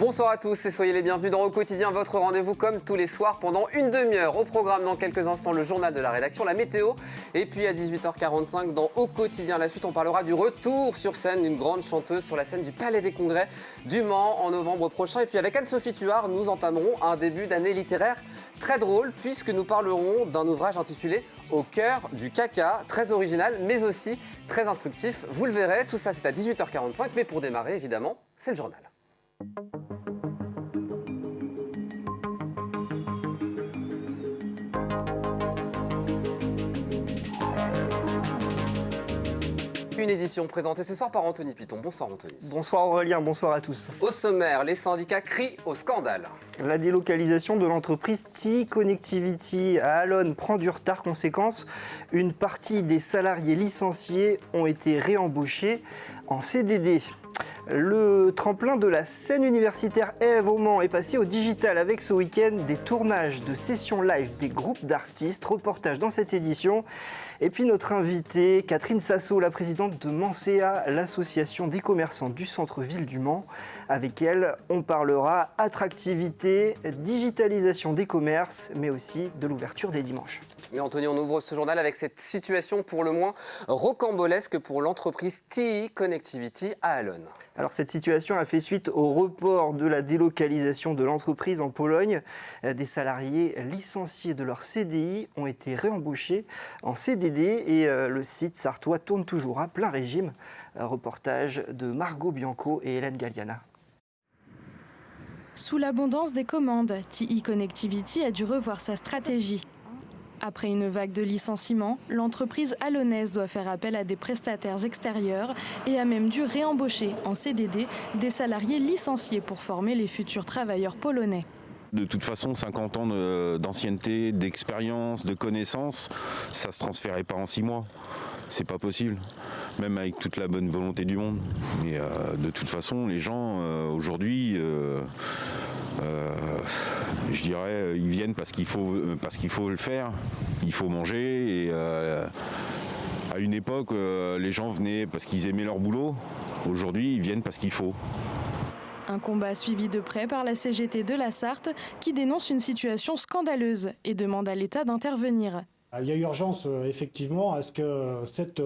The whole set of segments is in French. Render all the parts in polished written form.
Bonsoir à tous et soyez les bienvenus dans Au Quotidien, votre rendez-vous comme tous les soirs pendant une demi-heure. Au programme dans quelques instants, le journal de la rédaction, la météo. Et puis à 18h45 dans Au Quotidien, la suite, on parlera du retour sur scène d'une grande chanteuse sur la scène du Palais des Congrès du Mans en novembre prochain. Et puis avec Anne-Sophie Tuard, nous entamerons un début d'année littéraire très drôle puisque nous parlerons d'un ouvrage intitulé Au cœur du caca, très original mais aussi très instructif. Vous le verrez, tout ça c'est à 18h45, mais pour démarrer évidemment, c'est le journal. Une édition présentée ce soir par Anthony Piton. Bonsoir Anthony. Bonsoir Aurélien, bonsoir à tous. Au sommaire, les syndicats crient au scandale. La délocalisation de l'entreprise TI Connectivity à Allonnes prend du retard. Conséquence, une partie des salariés licenciés ont été réembauchés en CDD. Le tremplin de la scène universitaire Ève au Mans est passé au digital avec ce week-end des tournages de sessions live des groupes d'artistes. Reportage dans cette édition. Et puis notre invitée, Catherine Sasso, la présidente de Mancea, l'association des commerçants du centre-ville du Mans. Avec elle, on parlera attractivité, digitalisation des commerces, mais aussi de l'ouverture des dimanches. Mais Anthony, on ouvre ce journal avec cette situation pour le moins rocambolesque pour l'entreprise TI Connectivity à Allonnes. Alors cette situation a fait suite au report de la délocalisation de l'entreprise en Pologne. Des salariés licenciés de leur CDI ont été réembauchés en CDD et le site sartois tourne toujours à plein régime. Reportage de Margot Bianco et Hélène Galliana. Sous l'abondance des commandes, TI Connectivity a dû revoir sa stratégie. Après une vague de licenciements, l'entreprise allonnaise doit faire appel à des prestataires extérieurs et a même dû réembaucher en CDD des salariés licenciés pour former les futurs travailleurs polonais. De toute façon, 50 ans d'ancienneté, d'expérience, de connaissances, ça ne se transférait pas en 6 mois. C'est pas possible, même avec toute la bonne volonté du monde. Et de toute façon, les gens, aujourd'hui, je dirais, ils viennent parce qu'il faut le faire, il faut manger. Et à une époque, les gens venaient parce qu'ils aimaient leur boulot. Aujourd'hui, ils viennent parce qu'il faut. Un combat suivi de près par la CGT de la Sarthe qui dénonce une situation scandaleuse et demande à l'État d'intervenir. Il y a urgence effectivement à ce que cette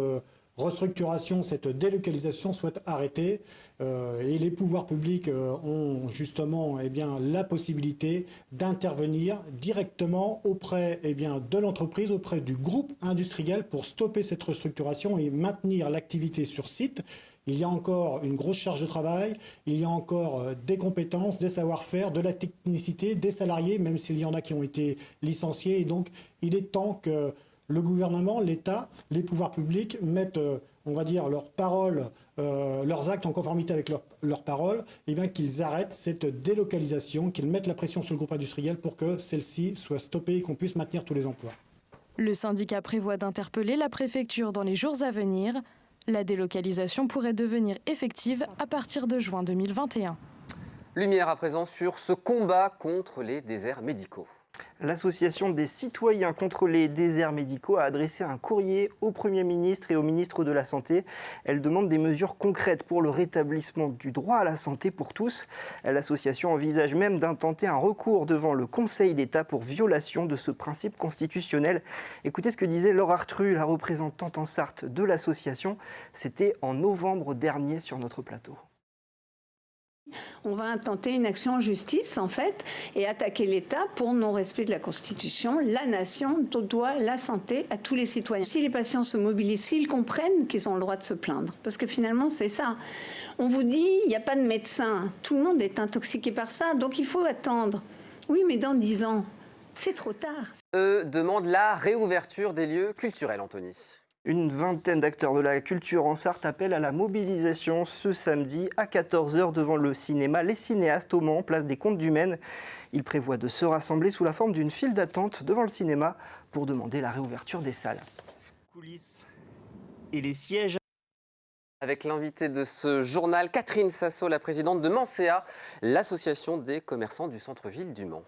restructuration, cette délocalisation soit arrêtée et les pouvoirs publics ont justement la possibilité d'intervenir directement auprès de l'entreprise, auprès du groupe industriel pour stopper cette restructuration et maintenir l'activité sur site. Il y a encore une grosse charge de travail, il y a encore des compétences, des savoir-faire, de la technicité, des salariés, même s'il y en a qui ont été licenciés. Et donc, il est temps que le gouvernement, l'État, les pouvoirs publics mettent, leurs paroles, leurs actes en conformité avec leurs paroles, et bien qu'ils arrêtent cette délocalisation, qu'ils mettent la pression sur le groupe industriel pour que celle-ci soit stoppée et qu'on puisse maintenir tous les emplois. Le syndicat prévoit d'interpeller la préfecture dans les jours à venir. La délocalisation pourrait devenir effective à partir de juin 2021. Lumière à présent sur ce combat contre les déserts médicaux. L'association des citoyens contre les déserts médicaux a adressé un courrier au Premier ministre et au ministre de la Santé. Elle demande des mesures concrètes pour le rétablissement du droit à la santé pour tous. L'association envisage même d'intenter un recours devant le Conseil d'État pour violation de ce principe constitutionnel. Écoutez ce que disait Laure Artru, la représentante en Sarthe de l'association. C'était en novembre dernier sur notre plateau. On va intenter une action en justice, en fait, et attaquer l'État pour non-respect de la Constitution. La nation doit la santé à tous les citoyens. Si les patients se mobilisent, s'ils comprennent qu'ils ont le droit de se plaindre, parce que finalement, c'est ça. On vous dit, il n'y a pas de médecin. Tout le monde est intoxiqué par ça, donc il faut attendre. Oui, mais dans 10 ans, c'est trop tard. Eux demandent la réouverture des lieux culturels, Anthony. Une vingtaine d'acteurs de la culture en Sarthe appellent à la mobilisation ce samedi à 14h devant le cinéma Les Cinéastes au Mans, place des Comptes du Maine. Ils prévoient de se rassembler sous la forme d'une file d'attente devant le cinéma pour demander la réouverture des salles. Coulisses et les sièges. Avec l'invité de ce journal, Catherine Sasso, la présidente de Mancea, l'association des commerçants du centre-ville du Mans.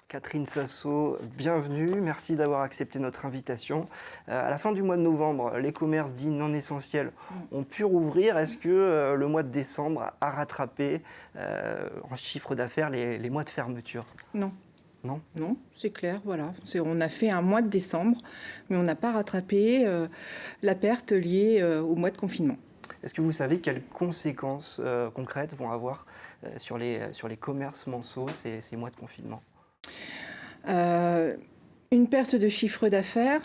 Catherine Sasso, bienvenue. Merci d'avoir accepté notre invitation. À la fin du mois de novembre, les commerces dits non essentiels ont pu rouvrir. Est-ce que le mois de décembre a rattrapé en chiffre d'affaires les mois de fermeture? Non. Non, C'est clair, voilà. On a fait un mois de décembre, mais on n'a pas rattrapé la perte liée au mois de confinement. Est-ce que vous savez quelles conséquences concrètes vont avoir sur les commerces manceaux ces mois de confinement? Une perte de chiffre d'affaires,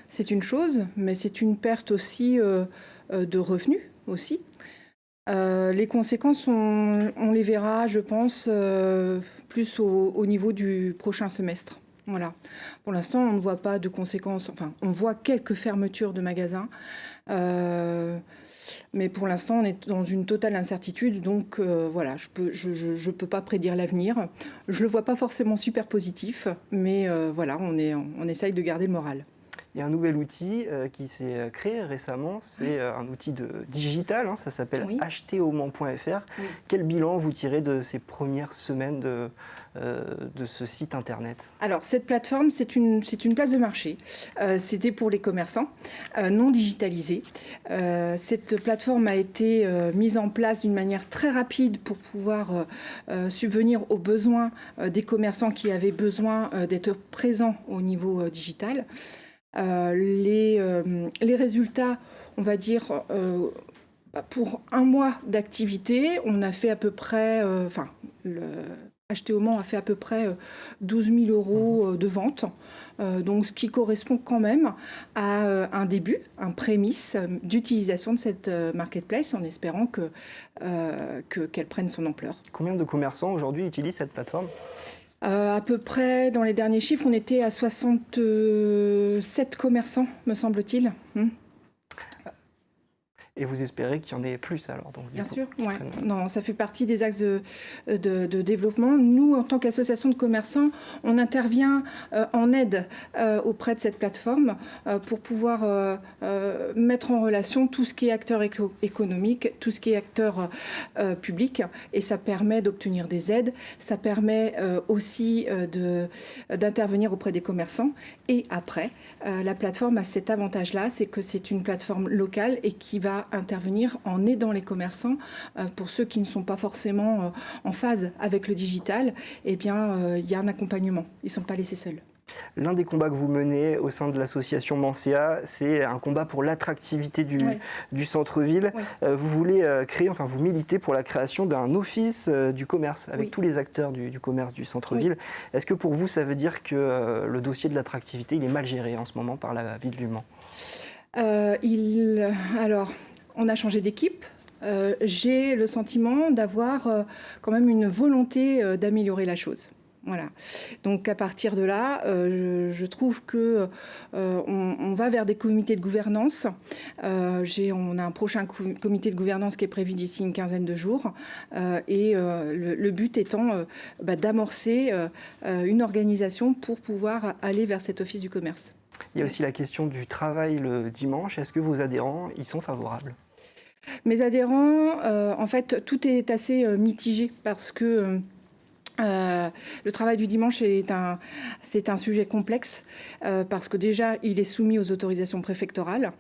c'est une chose, mais c'est une perte aussi de revenus aussi. Les conséquences, on les verra, je pense, plus au niveau du prochain semestre. Voilà. Pour l'instant, on ne voit pas de conséquences. Enfin, on voit quelques fermetures de magasins. Mais pour l'instant, on est dans une totale incertitude. Donc, voilà, je peux pas prédire l'avenir. Je le vois pas forcément super positif. Mais voilà, on essaye de garder le moral. Il y a un nouvel outil qui s'est créé récemment, c'est un outil digital, ça s'appelle acheterauman.fr. Oui. Quel bilan vous tirez de ces premières semaines de ce site internet? Alors, cette plateforme, c'est une place de marché. C'était pour les commerçants non digitalisés. Cette plateforme a été mise en place d'une manière très rapide pour pouvoir subvenir aux besoins des commerçants qui avaient besoin d'être présents au niveau digital. Les résultats, on va dire, pour un mois d'activité, on a fait à peu près, Acheter au Mans a fait à peu près 12 000 € de vente, donc ce qui correspond quand même à un début, un prémisse d'utilisation de cette marketplace, en espérant qu'elle prenne son ampleur. Combien de commerçants aujourd'hui utilisent cette plateforme ? À peu près, dans les derniers chiffres, on était à 67 commerçants, me semble-t-il. Et vous espérez qu'il y en ait plus alors donc, Bien sûr, ouais. Non, ça fait partie des axes de développement. Nous, en tant qu'association de commerçants, on intervient en aide auprès de cette plateforme pour pouvoir mettre en relation tout ce qui est acteur économique, tout ce qui est acteur public. Et ça permet d'obtenir des aides. Ça permet aussi d'intervenir auprès des commerçants. Et après, la plateforme a cet avantage-là, c'est que c'est une plateforme locale et qui va intervenir en aidant les commerçants. Pour ceux qui ne sont pas forcément en phase avec le digital, eh bien, il y a un accompagnement. Ils ne sont pas laissés seuls. L'un des combats que vous menez au sein de l'association Mancia, c'est un combat pour l'attractivité du centre-ville. Oui. Vous voulez créer, vous militez pour la création d'un office du commerce avec tous les acteurs du commerce du centre-ville. Oui. Est-ce que pour vous, ça veut dire que le dossier de l'attractivité, il est mal géré en ce moment par la ville du Mans? Alors, on a changé d'équipe. J'ai le sentiment d'avoir quand même une volonté d'améliorer la chose. Voilà. Donc à partir de là, je trouve que on va vers des comités de gouvernance. On a un prochain comité de gouvernance qui est prévu d'ici une quinzaine de jours, et le but étant d'amorcer une organisation pour pouvoir aller vers cet office du commerce. Il y a aussi la question du travail le dimanche. Est-ce que vos adhérents y sont favorables? Mes adhérents, en fait, tout est assez mitigé parce que le travail du dimanche c'est un sujet complexe parce que déjà il est soumis aux autorisations préfectorales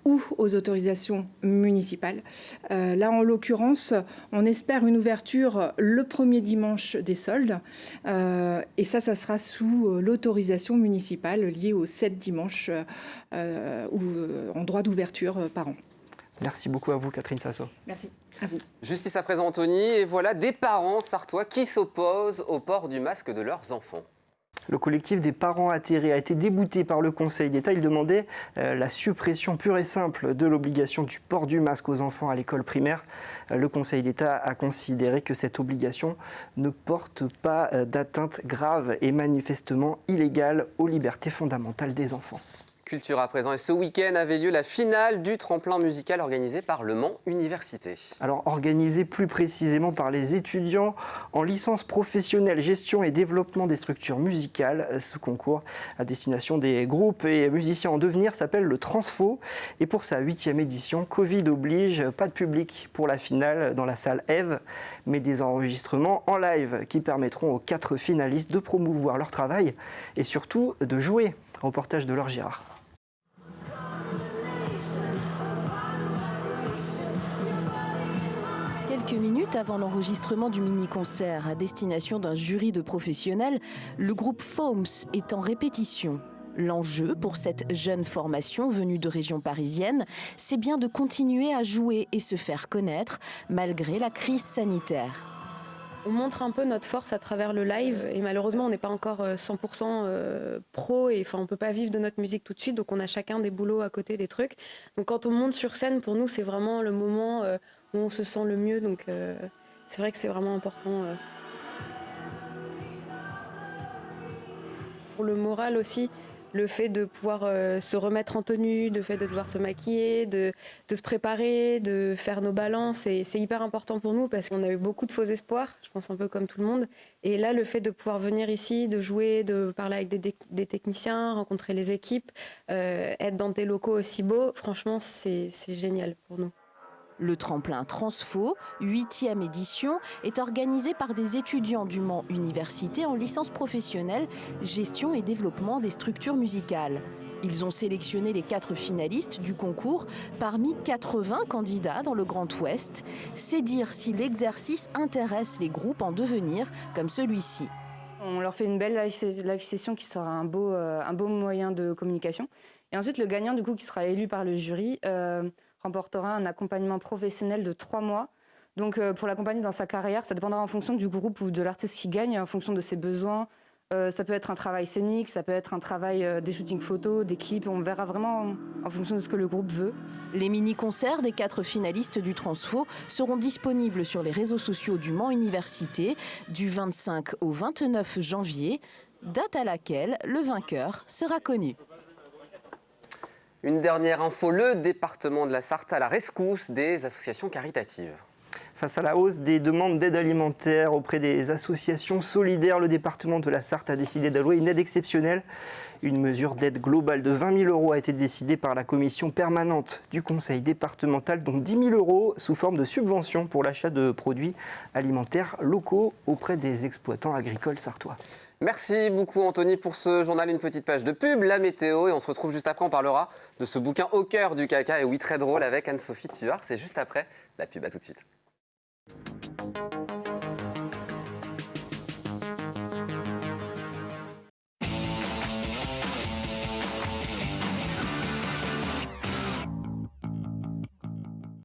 ou aux autorisations municipales. Là en l'occurrence on espère une ouverture le premier dimanche des soldes et ça sera sous l'autorisation municipale liée aux 7 dimanches en droit d'ouverture par an. Merci beaucoup à vous, Catherine Sasso. Merci à vous. Justice à présent, Anthony. Et voilà des parents sartois qui s'opposent au port du masque de leurs enfants. Le collectif des parents atterrés a été débouté par le Conseil d'État. Il demandait la suppression pure et simple de l'obligation du port du masque aux enfants à l'école primaire. Le Conseil d'État a considéré que cette obligation ne porte pas d'atteinte grave et manifestement illégale aux libertés fondamentales des enfants. culture à présent. Et ce week-end avait lieu la finale du tremplin musical organisé par Le Mans Université. Alors organisé plus précisément par les étudiants en licence professionnelle gestion et développement des structures musicales. Ce concours à destination des groupes et musiciens en devenir s'appelle le Transfo. Et pour sa 8e édition, Covid oblige, pas de public pour la finale dans la salle Eve, mais des enregistrements en live qui permettront aux 4 finalistes de promouvoir leur travail et surtout de jouer. Reportage de Laure Girard. Quelques minutes avant l'enregistrement du mini-concert à destination d'un jury de professionnels, le groupe Foams est en répétition. L'enjeu pour cette jeune formation venue de région parisienne, c'est bien de continuer à jouer et se faire connaître malgré la crise sanitaire. On montre un peu notre force à travers le live et malheureusement on n'est pas encore 100% pro et on ne peut pas vivre de notre musique tout de suite, donc on a chacun des boulots à côté, des trucs. Donc quand on monte sur scène, pour nous c'est vraiment le moment où on se sent le mieux, donc c'est vrai que c'est vraiment important. Pour le moral aussi, le fait de pouvoir se remettre en tenue, le fait de devoir se maquiller, de se préparer, de faire nos balances, c'est hyper important pour nous parce qu'on a eu beaucoup de faux espoirs, je pense un peu comme tout le monde. Et là, le fait de pouvoir venir ici, de jouer, de parler avec des techniciens, rencontrer les équipes, être dans des locaux aussi beaux, franchement, c'est génial pour nous. Le tremplin Transfo, 8e édition, est organisé par des étudiants du Mans Université en licence professionnelle, gestion et développement des structures musicales. Ils ont sélectionné les 4 finalistes du concours parmi 80 candidats dans le Grand Ouest. C'est dire si l'exercice intéresse les groupes en devenir comme celui-ci. On leur fait une belle live session qui sera un beau moyen de communication. Et ensuite, le gagnant, du coup, qui sera élu par le jury, remportera un accompagnement professionnel de 3 mois. Donc pour l'accompagner dans sa carrière, ça dépendra en fonction du groupe ou de l'artiste qui gagne, en fonction de ses besoins. Ça peut être un travail scénique, ça peut être un travail des shootings photos, des clips. On verra vraiment en fonction de ce que le groupe veut. Les mini-concerts des 4 finalistes du Transfo seront disponibles sur les réseaux sociaux du Mans Université du 25 au 29 janvier, date à laquelle le vainqueur sera connu. Une dernière info, le département de la Sarthe à la rescousse des associations caritatives. Face à la hausse des demandes d'aide alimentaire auprès des associations solidaires, le département de la Sarthe a décidé d'allouer une aide exceptionnelle. Une mesure d'aide globale de 20 000 € a été décidée par la commission permanente du conseil départemental, dont 10 000 € sous forme de subvention pour l'achat de produits alimentaires locaux auprès des exploitants agricoles sartois. Merci beaucoup Anthony pour ce journal, une petite page de pub, la météo, et on se retrouve juste après, on parlera de ce bouquin Au cœur du caca, et oui très drôle avec Anne-Sophie Tuard, c'est juste après la pub, à tout de suite.